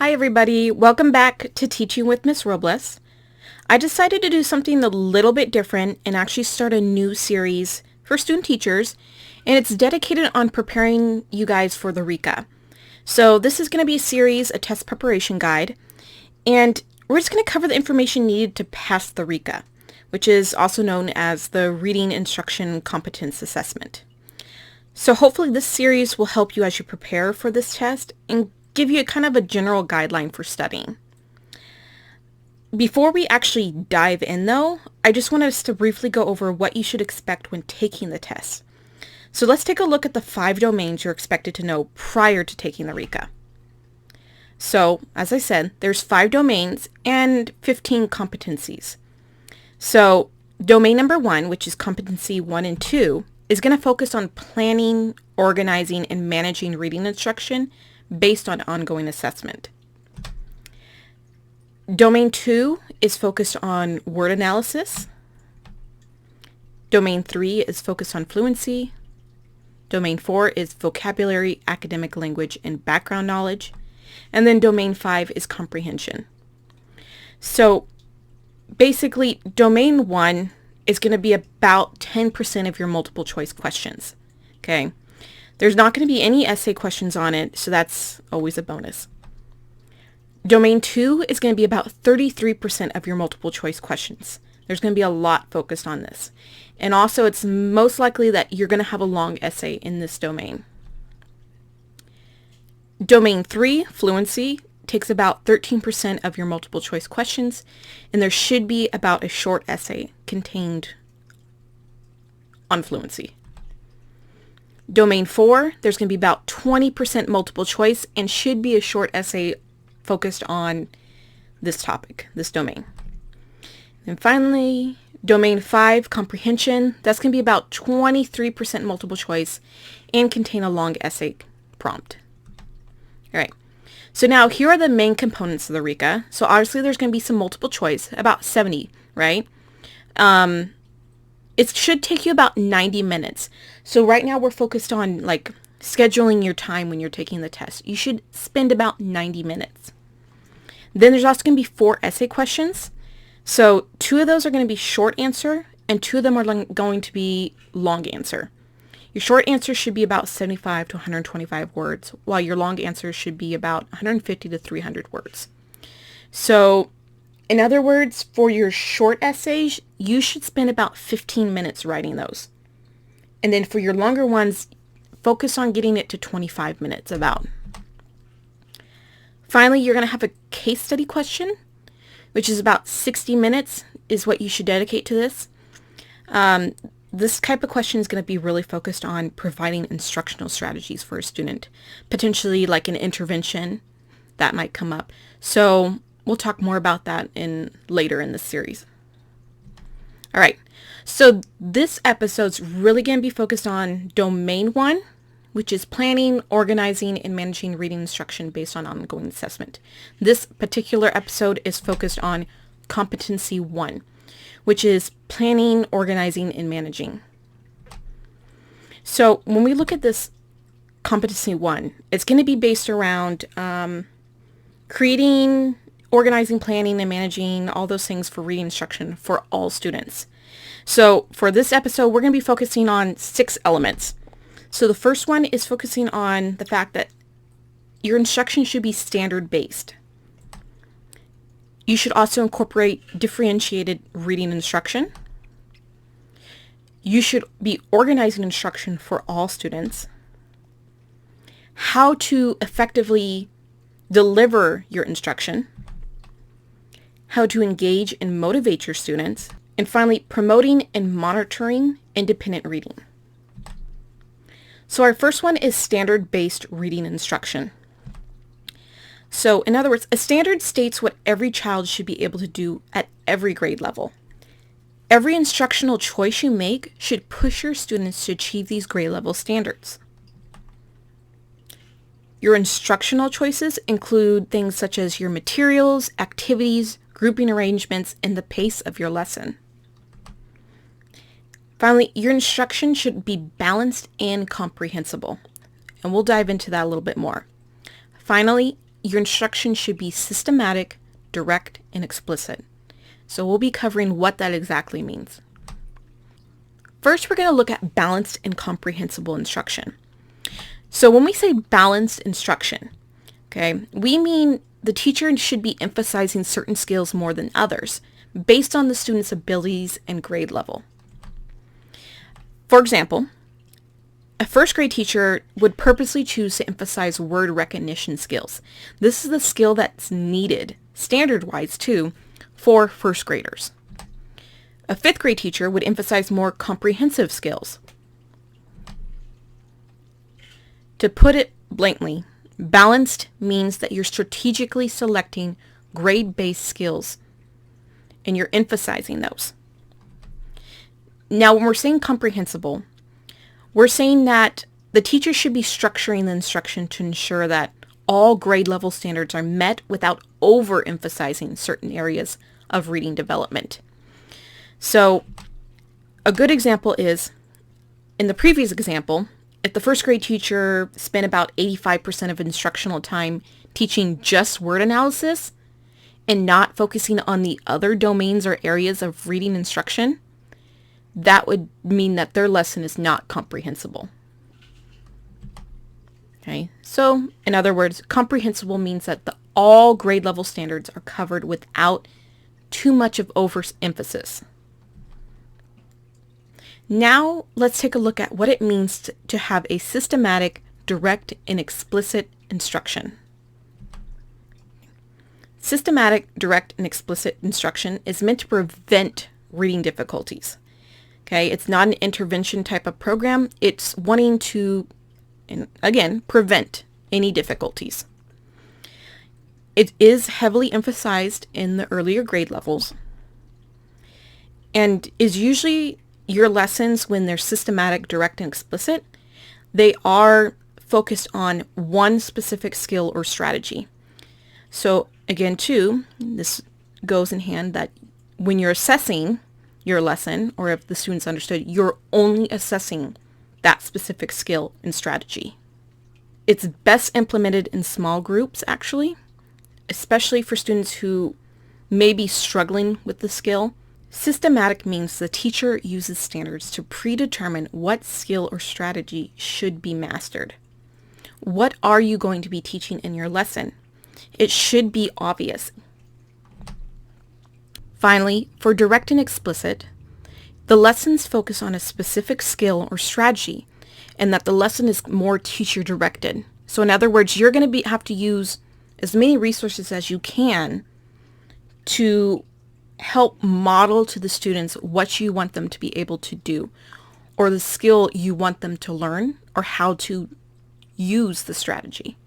Hi everybody, welcome back to Teaching with Miss Robles. I decided to do something a little bit different and actually start a new series for student teachers, and it's dedicated on preparing you guys for the RICA. So this is going to be a series, a test preparation guide, and we're just going to cover the information needed to pass the RICA, which is also known as the Reading Instruction Competence Assessment. So hopefully this series will help you as you prepare for this test and give you kind of a general guideline for studying. Before we actually dive in though, I just want us to briefly go over what you should expect when taking the test. So let's take a look at the 5 domains you're expected to know prior to taking the RICA. So, as I said, there's 5 domains and 15 competencies. So, domain number 1, which is competency 1 and 2, is going to focus on planning, organizing, and managing reading instruction based on ongoing assessment. Domain 2 is focused on word analysis. Domain 3 is focused on fluency. Domain 4 is vocabulary, academic language, and background knowledge. And then domain 5 is comprehension. So basically, domain 1 is going to be about 10% of your multiple choice questions. Okay. There's not going to be any essay questions on it, so that's always a bonus. Domain 2 is going to be about 33% of your multiple choice questions. There's going to be a lot focused on this. And also, it's most likely that you're going to have a long essay in this domain. Domain 3, fluency, takes about 13% of your multiple choice questions, and there should be about a short essay contained on fluency. Domain 4, there's going to be about 20% multiple choice and should be a short essay focused on this topic, this domain. And finally, domain 5, comprehension, that's going to be about 23% multiple choice and contain a long essay prompt. All right. So now here are the main components of the RICA. So obviously there's going to be some multiple choice, about 70, right? It should take you about 90 minutes. So right now we're focused on like scheduling your time when you're taking the test. You should spend about 90 minutes. Then there's also going to be 4 essay questions. So 2 of those are going to be short answer and 2 of them are going to be long answer. Your short answer should be about 75 to 125 words, while your long answer should be about 150 to 300 words. So in other words, for your short essays, you should spend about 15 minutes writing those. And then for your longer ones, focus on getting it to 25 minutes about. Finally, you're going to have a case study question, which is about 60 minutes is what you should dedicate to this. This type of question is going to be really focused on providing instructional strategies for a student, potentially like an intervention that might come up. So we'll talk more about that later in this series. All right, so this episode's really going to be focused on domain 1, which is planning, organizing, and managing reading instruction based on ongoing assessment. This particular episode is focused on competency 1, which is planning, organizing, and managing. So when we look at this competency 1, it's going to be based around creating, organizing, planning, and managing all those things for reading instruction for all students. So for this episode, we're going to be focusing on 6 elements. So the first one is focusing on the fact that your instruction should be standard-based. You should also incorporate differentiated reading instruction. You should be organizing instruction for all students. How to effectively deliver your instruction. How to engage and motivate your students. And finally, promoting and monitoring independent reading. So our first one is standard-based reading instruction. So in other words, a standard states what every child should be able to do at every grade level. Every instructional choice you make should push your students to achieve these grade level standards. Your instructional choices include things such as your materials, activities, grouping arrangements, and the pace of your lesson. Finally, your instruction should be balanced and comprehensible. And we'll dive into that a little bit more. Finally, your instruction should be systematic, direct, and explicit. So we'll be covering what that exactly means. First, we're going to look at balanced and comprehensible instruction. So when we say balanced instruction, okay, we mean the teacher should be emphasizing certain skills more than others based on the student's abilities and grade level. For example, a first grade teacher would purposely choose to emphasize word recognition skills. This is the skill that's needed, standard-wise too, for first graders. A fifth grade teacher would emphasize more comprehensive skills. To put it bluntly, balanced means that you're strategically selecting grade-based skills and you're emphasizing those. Now, when we're saying comprehensible, we're saying that the teacher should be structuring the instruction to ensure that all grade level standards are met without overemphasizing certain areas of reading development. So a good example is, in the previous example, if the first grade teacher spent about 85% of instructional time teaching just word analysis and not focusing on the other domains or areas of reading instruction, that would mean that their lesson is not comprehensible. Okay, so in other words, comprehensible means that all grade level standards are covered without too much of overemphasis. Now let's take a look at what it means to have a systematic, direct, and explicit instruction. Systematic, direct, and explicit instruction is meant to prevent reading difficulties. Okay, it's not an intervention type of program. It's wanting to, and again, prevent any difficulties. It is heavily emphasized in the earlier grade levels and is usually your lessons, when they're systematic, direct, and explicit, they are focused on one specific skill or strategy. So again, too, this goes in hand that when you're assessing your lesson, or if the students understood, you're only assessing that specific skill and strategy. It's best implemented in small groups, actually, especially for students who may be struggling with the skill. Systematic means the teacher uses standards to predetermine what skill or strategy should be mastered. What are you going to be teaching in your lesson? It should be obvious. Finally, for direct and explicit, the lessons focus on a specific skill or strategy, and that the lesson is more teacher-directed. So in other words, you're going to have to use as many resources as you can to help model to the students what you want them to be able to do, or the skill you want them to learn, or how to use the strategy.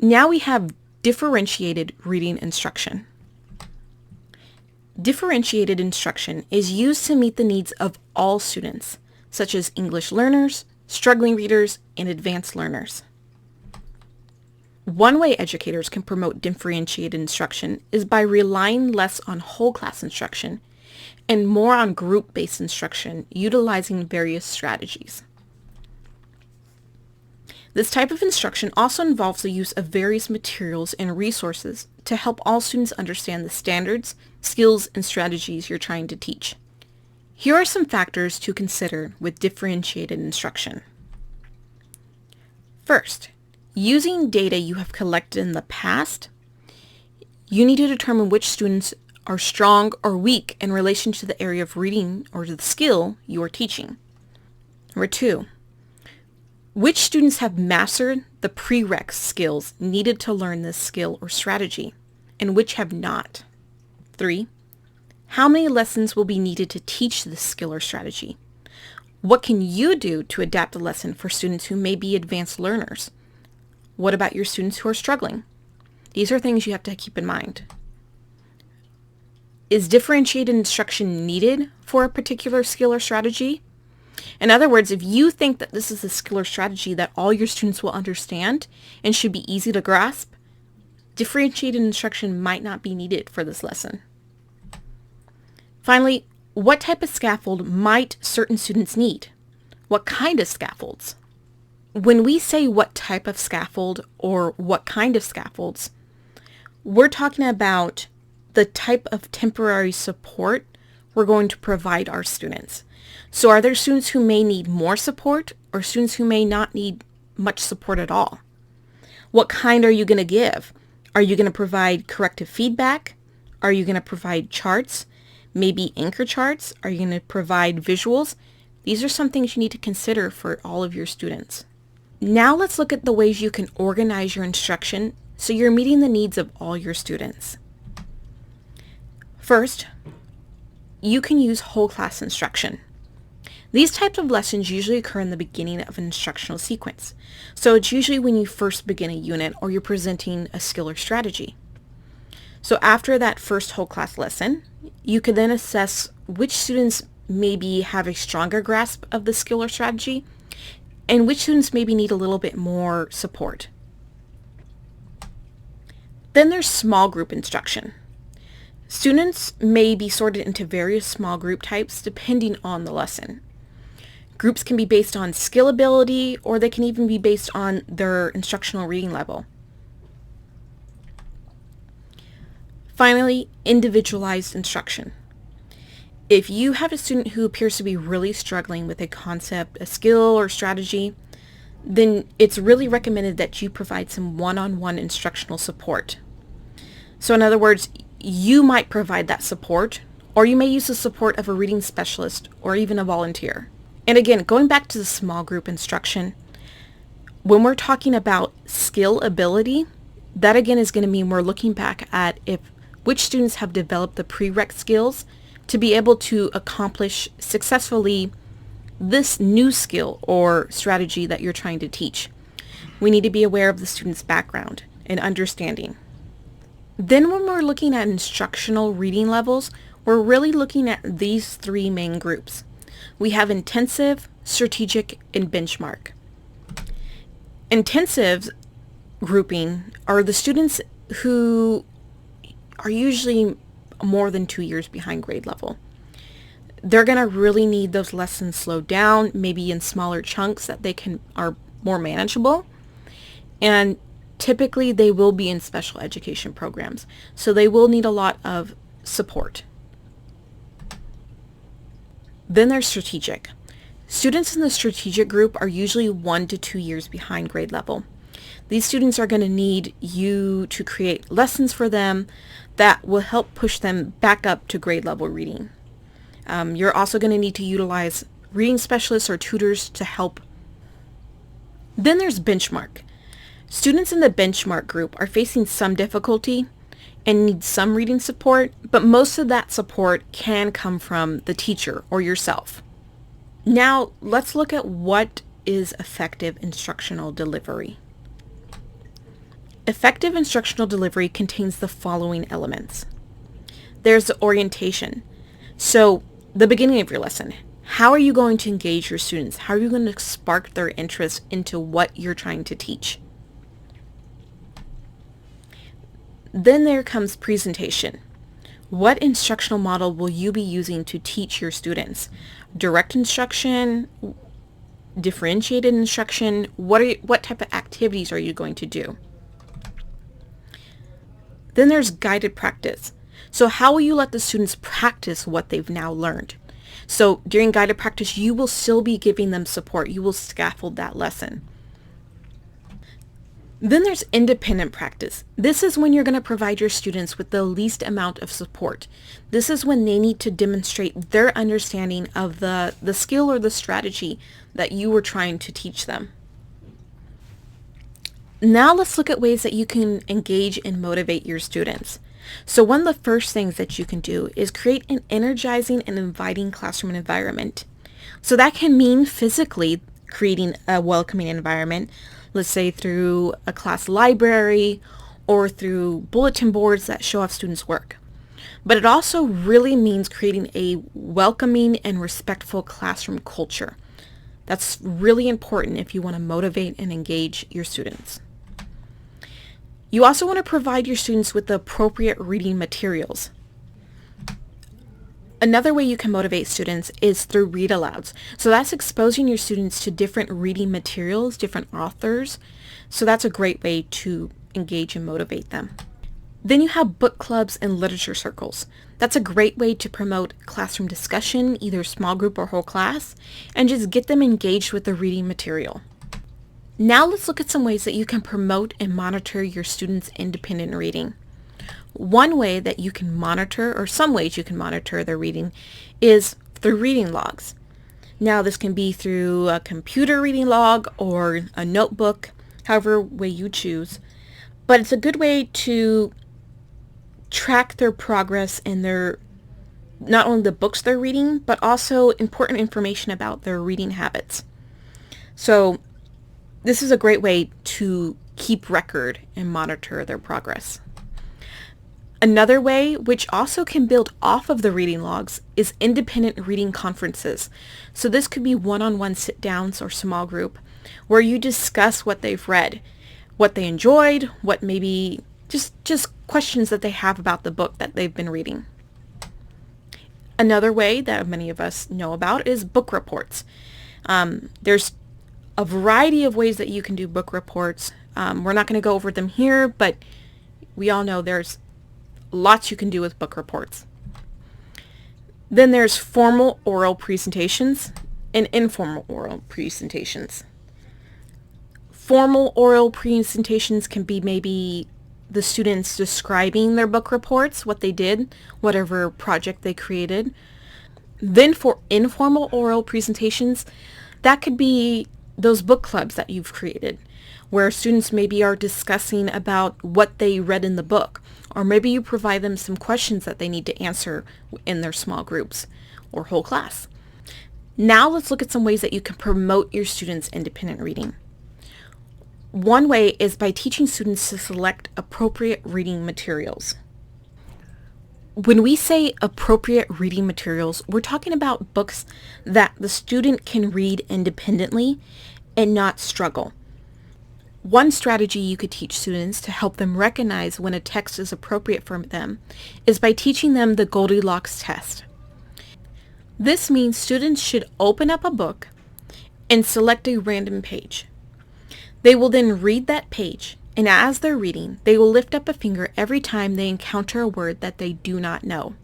Now we have differentiated reading instruction. Differentiated instruction is used to meet the needs of all students, such as English learners, struggling readers, and advanced learners. One way educators can promote differentiated instruction is by relying less on whole class instruction and more on group-based instruction, utilizing various strategies. This type of instruction also involves the use of various materials and resources to help all students understand the standards, skills, and strategies you're trying to teach. Here are some factors to consider with differentiated instruction. First, using data you have collected in the past, you need to determine which students are strong or weak in relation to the area of reading or to the skill you are teaching. Number two, which students have mastered the prereq skills needed to learn this skill or strategy, and which have not. 3, how many lessons will be needed to teach this skill or strategy? What can you do to adapt a lesson for students who may be advanced learners? What about your students who are struggling? These are things you have to keep in mind. Is differentiated instruction needed for a particular skill or strategy? In other words, if you think that this is a skill or strategy that all your students will understand and should be easy to grasp, differentiated instruction might not be needed for this lesson. Finally, what type of scaffold might certain students need? What kind of scaffolds? When we say what type of scaffold or what kind of scaffolds, we're talking about the type of temporary support we're going to provide our students. So are there students who may need more support or students who may not need much support at all? What kind are you going to give? Are you going to provide corrective feedback? Are you going to provide charts? Maybe anchor charts? Are you going to provide visuals? These are some things you need to consider for all of your students. Now let's look at the ways you can organize your instruction so you're meeting the needs of all your students. First, you can use whole class instruction. These types of lessons usually occur in the beginning of an instructional sequence. So it's usually when you first begin a unit or you're presenting a skill or strategy. So after that first whole class lesson, you can then assess which students maybe have a stronger grasp of the skill or strategy and which students maybe need a little bit more support. Then there's small group instruction. Students may be sorted into various small group types depending on the lesson. Groups can be based on skill ability, or they can even be based on their instructional reading level. Finally, individualized instruction. If you have a student who appears to be really struggling with a concept, a skill, or strategy, then it's really recommended that you provide some one-on-one instructional support. So in other words, you might provide that support, or you may use the support of a reading specialist or even a volunteer. And again, going back to the small group instruction, when we're talking about skill ability, that again is going to mean we're looking back at which students have developed the prereq skills to be able to accomplish successfully this new skill or strategy that you're trying to teach. We need to be aware of the student's background and understanding. Then when we're looking at instructional reading levels, we're really looking at these three main groups. We have intensive, strategic, and benchmark. Intensive grouping are the students who are usually more than 2 years behind grade level. They're going to really need those lessons slowed down, maybe in smaller chunks that are more manageable. And typically they will be in special education programs, so they will need a lot of support. Then there's strategic. Students in the strategic group are usually 1 to 2 years behind grade level. These students are going to need you to create lessons for them that will help push them back up to grade level reading. You're also going to need to utilize reading specialists or tutors to help. Then there's benchmark. Students in the benchmark group are facing some difficulty and need some reading support, but most of that support can come from the teacher or yourself. Now, let's look at what is effective instructional delivery. Effective instructional delivery contains the following elements. There's the orientation. So, the beginning of your lesson. How are you going to engage your students? How are you going to spark their interest into what you're trying to teach? Then there comes presentation. What instructional model will you be using to teach your students? Direct instruction, differentiated instruction, what type of activities are you going to do? Then there's guided practice. So how will you let the students practice what they've now learned? So during guided practice, you will still be giving them support. You will scaffold that lesson. Then there's independent practice. This is when you're going to provide your students with the least amount of support. This is when they need to demonstrate their understanding of the skill or the strategy that you were trying to teach them. Now let's look at ways that you can engage and motivate your students. So one of the first things that you can do is create an energizing and inviting classroom environment. So that can mean physically creating a welcoming environment, let's say through a class library or through bulletin boards that show off students' work. But it also really means creating a welcoming and respectful classroom culture. That's really important if you want to motivate and engage your students. You also want to provide your students with the appropriate reading materials. Another way you can motivate students is through read alouds. So that's exposing your students to different reading materials, different authors. So that's a great way to engage and motivate them. Then you have book clubs and literature circles. That's a great way to promote classroom discussion, either small group or whole class, and just get them engaged with the reading material. Now let's look at some ways that you can promote and monitor your students' independent reading. One way that you can monitor, or some ways you can monitor their reading, is through reading logs. Now this can be through a computer reading log or a notebook, however way you choose. But it's a good way to track their progress in their, not only the books they're reading, but also important information about their reading habits. So this is a great way to keep record and monitor their progress. Another way, which also can build off of the reading logs, is independent reading conferences. So this could be one-on-one sit-downs or small group where you discuss what they've read, what they enjoyed, what maybe just questions that they have about the book that they've been reading. Another way that many of us know about is book reports. There's a variety of ways that you can do book reports. We're not going to go over them here, but we all know there's lots you can do with book reports. Then there's formal oral presentations and informal oral presentations. Formal oral presentations can be maybe the students describing their book reports, what they did, whatever project they created. Then for informal oral presentations, that could be those book clubs that you've created, where students maybe are discussing about what they read in the book, or maybe you provide them some questions that they need to answer in their small groups or whole class. Now let's look at some ways that you can promote your students' independent reading. One way is by teaching students to select appropriate reading materials. When we say appropriate reading materials, we're talking about books that the student can read independently and not struggle. One strategy you could teach students to help them recognize when a text is appropriate for them is by teaching them the Goldilocks test. This means students should open up a book and select a random page. They will then read that page, and as they're reading, they will lift up a finger every time they encounter a word that they do not know.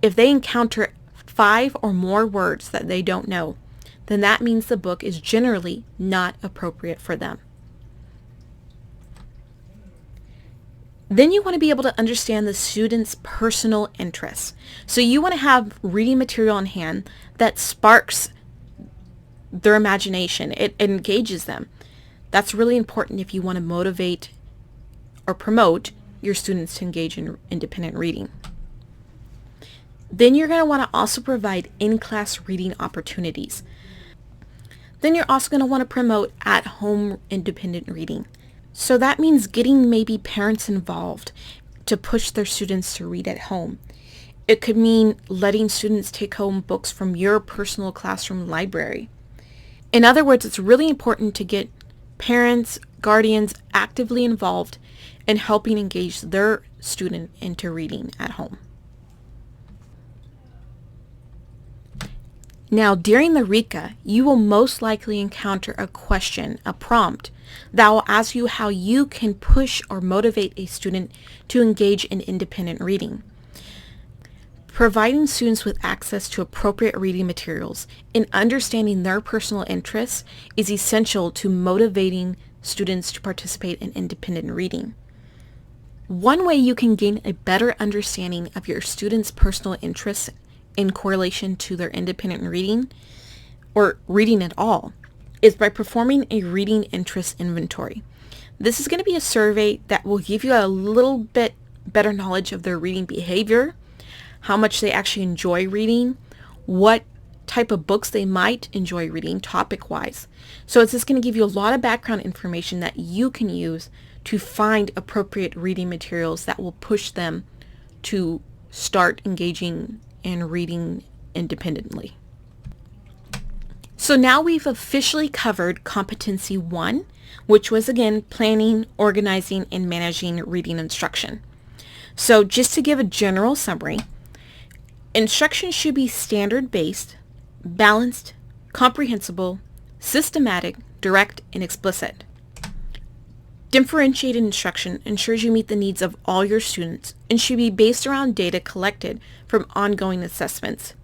If they encounter 5 or more words that they don't know, then that means the book is generally not appropriate for them. Then you want to be able to understand the student's personal interests. So you want to have reading material on hand that sparks their imagination. It engages them. That's really important if you want to motivate or promote your students to engage in independent reading. Then you're going to want to also provide in-class reading opportunities. Then you're also going to want to promote at-home independent reading. So that means getting maybe parents involved to push their students to read at home. It could mean letting students take home books from your personal classroom library. In other words, it's really important to get parents, guardians actively involved in helping engage their student into reading at home. Now, during the RICA, you will most likely encounter a question, a prompt, that will ask you how you can push or motivate a student to engage in independent reading. Providing students with access to appropriate reading materials and understanding their personal interests is essential to motivating students to participate in independent reading. One way you can gain a better understanding of your students' personal interests in correlation to their independent reading, or reading at all, is by performing a reading interest inventory. This is going to be a survey that will give you a little bit better knowledge of their reading behavior, how much they actually enjoy reading, what type of books they might enjoy reading topic-wise. So it's just going to give you a lot of background information that you can use to find appropriate reading materials that will push them to start engaging and reading independently. So now we've officially covered Competency 1, which was again planning, organizing, and managing reading instruction. So just to give a general summary, Instruction should be standard-based, balanced, comprehensible, systematic, direct, and explicit. Differentiated instruction ensures you meet the needs of all your students and should be based around data collected from ongoing assessments.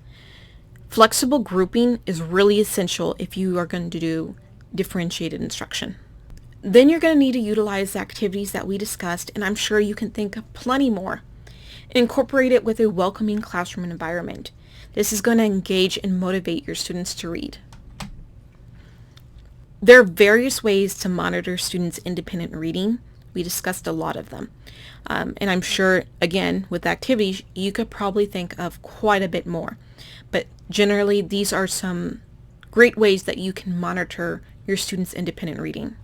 Flexible grouping is really essential if you are going to do differentiated instruction. Then you're going to need to utilize the activities that we discussed, and I'm sure you can think of plenty more. Incorporate it with a welcoming classroom environment. This is going to engage and motivate your students to read. There are various ways to monitor students' independent reading. We discussed a lot of them. And I'm sure, again, with activities, you could probably think of quite a bit more. But generally, these are some great ways that you can monitor your students' independent reading.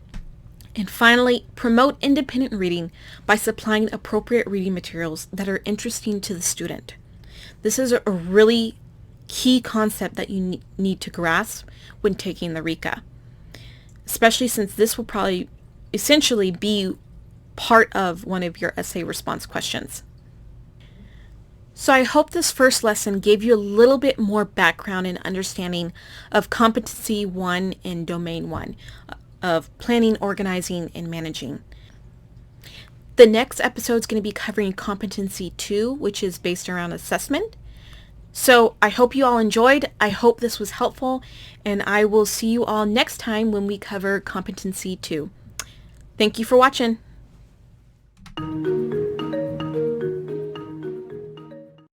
And finally, promote independent reading by supplying appropriate reading materials that are interesting to the student. This is a really key concept that you need to grasp when taking the RICA, especially since this will probably essentially be part of one of your essay response questions. So I hope this first lesson gave you a little bit more background and understanding of Competency 1 and Domain 1, of planning, organizing, and managing. The next episode is going to be covering Competency 2, which is based around assessment. So I hope you all enjoyed. I hope this was helpful, and I will see you all next time when we cover Competency 2. Thank you for watching.